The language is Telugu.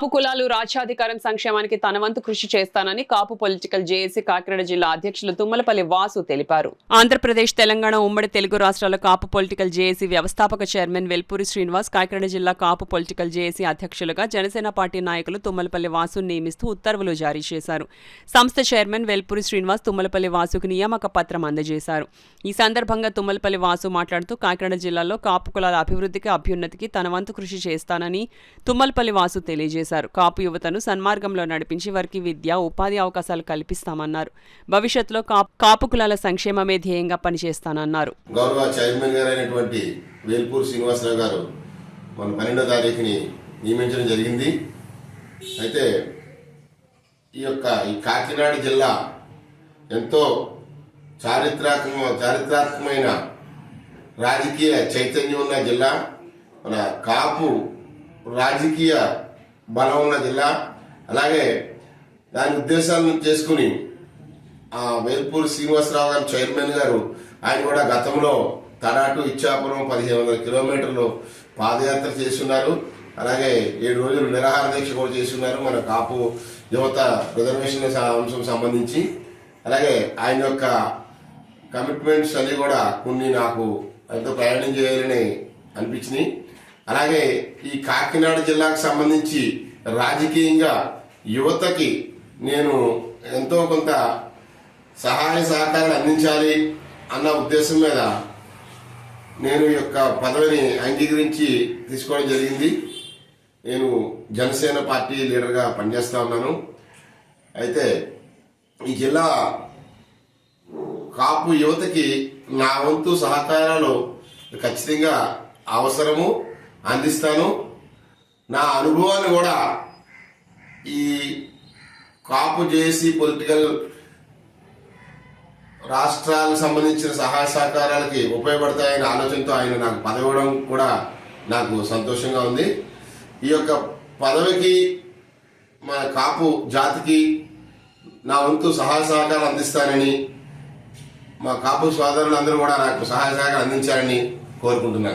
కాపు కులాలు రాజ్యాధికారం సంక్షేమానికి తన వంతు కృషి చేస్తానని కాపు పొలిటికల్ జేఏసీ కాకినాడ జిల్లా అధ్యక్షులు తుమ్మలపల్లి వాసు తెలిపారు. ఆంధ్రప్రదేశ్, తెలంగాణ ఉమ్మడి తెలుగు రాష్ట్రాల కాపు పొలిటికల్ జేఏసీ వ్యవస్థాపక చైర్మన్ వెల్పూరి శ్రీనివాస్ కాకినాడ జిల్లా కాపు పొలిటికల్ జేఏసీ అధ్యక్షులుగా జనసేన పార్టీ నాయకులు తుమ్మలపల్లి వాసును నియమిస్తూ ఉత్తర్వులు జారీ చేశారు. సంస్థ చైర్మన్ వెల్పూరి శ్రీనివాస్ తుమ్మలపల్లి వాసుకు నియామక పత్రం అందజేశారు. ఈ సందర్భంగా తుమ్మలపల్లి వాసు మాట్లాడుతూ కాకినాడ జిల్లాలో కాపు కులాల అభివృద్ధికి, అభ్యున్నతికి తన వంతు కృషి చేస్తానని తుమ్మలపల్లి వాసు తెలియజేశారు. కాపు యువతను సన్మార్గంలో నడిపించి వారికి విద్య, ఉపాధి అవకాశాలు కల్పిస్తామన్నారు. భవిష్యత్తులో కాపు కులాల సంక్షేమమే ధ్యేయంగా పనిచేస్తానన్నారు. గౌరవ చైర్మన్ గారైనటువంటి వేల్పూరి శ్రీనివాసరావు గారు మన 12వ తారీఖుని నియమించడం జరిగింది. అయితే ఈ కాకినాడ జిల్లా ఎంతో చారిత్రాత్మకమైన రాజకీయ చైతన్యం ఉన్న జిల్లా, మన కాపు రాజకీయ బలం ఉన్న జిల్లా. అలాగే దాని ఉద్దేశాలను చేసుకుని వేల్పూరి శ్రీనివాసరావు గారు చైర్మన్ గారు ఆయన కూడా గతంలో తడాటు ఇచ్చాపురం 1500 కిలోమీటర్లు పాదయాత్ర చేస్తున్నారు. అలాగే 7 రోజులు నిరాహార దీక్ష కూడా చేస్తున్నారు మన కాపు యువత రిజర్వేషన్ అంశం సంబంధించి. అలాగే ఆయన యొక్క కమిట్మెంట్స్ అన్ని కూడా కొన్ని నాకు ఎంతో ప్రయాణం చేయాలని అనిపించినాయి. అలాగే ఈ కాకినాడ జిల్లాకు సంబంధించి రాజకీయంగా యువతకి నేను ఎంతో కొంత సహాయ సహకారాలు అందించాలి అన్న ఉద్దేశం మీద నేను ఈ యొక్క పదవిని అంగీకరించి తీసుకోవడం జరిగింది. నేను జనసేన పార్టీ లీడర్గా పనిచేస్తా ఉన్నాను. అయితే ఈ జిల్లా కాపు యువతకి నా వంతు సహకారాలు ఖచ్చితంగా అవసరము, అందిస్తాను. నా అనుభవాన్ని కూడా ఈ కాపు జేఏసీ పొలిటికల్ రాష్ట్రాలకు సంబంధించిన సహాయ సహకారాలకి ఉపయోగపడతాయనే ఆలోచనతో ఆయన నాకు పదవి ఇవ్వడం కూడా నాకు సంతోషంగా ఉంది. ఈ యొక్క పదవికి మన కాపు జాతికి నా వంతు సహాయ సహకారాలు అందిస్తానని, మా కాపు సోదరులందరూ కూడా నాకు సహాయ సహకారం అందించాలని కోరుకుంటున్నాను.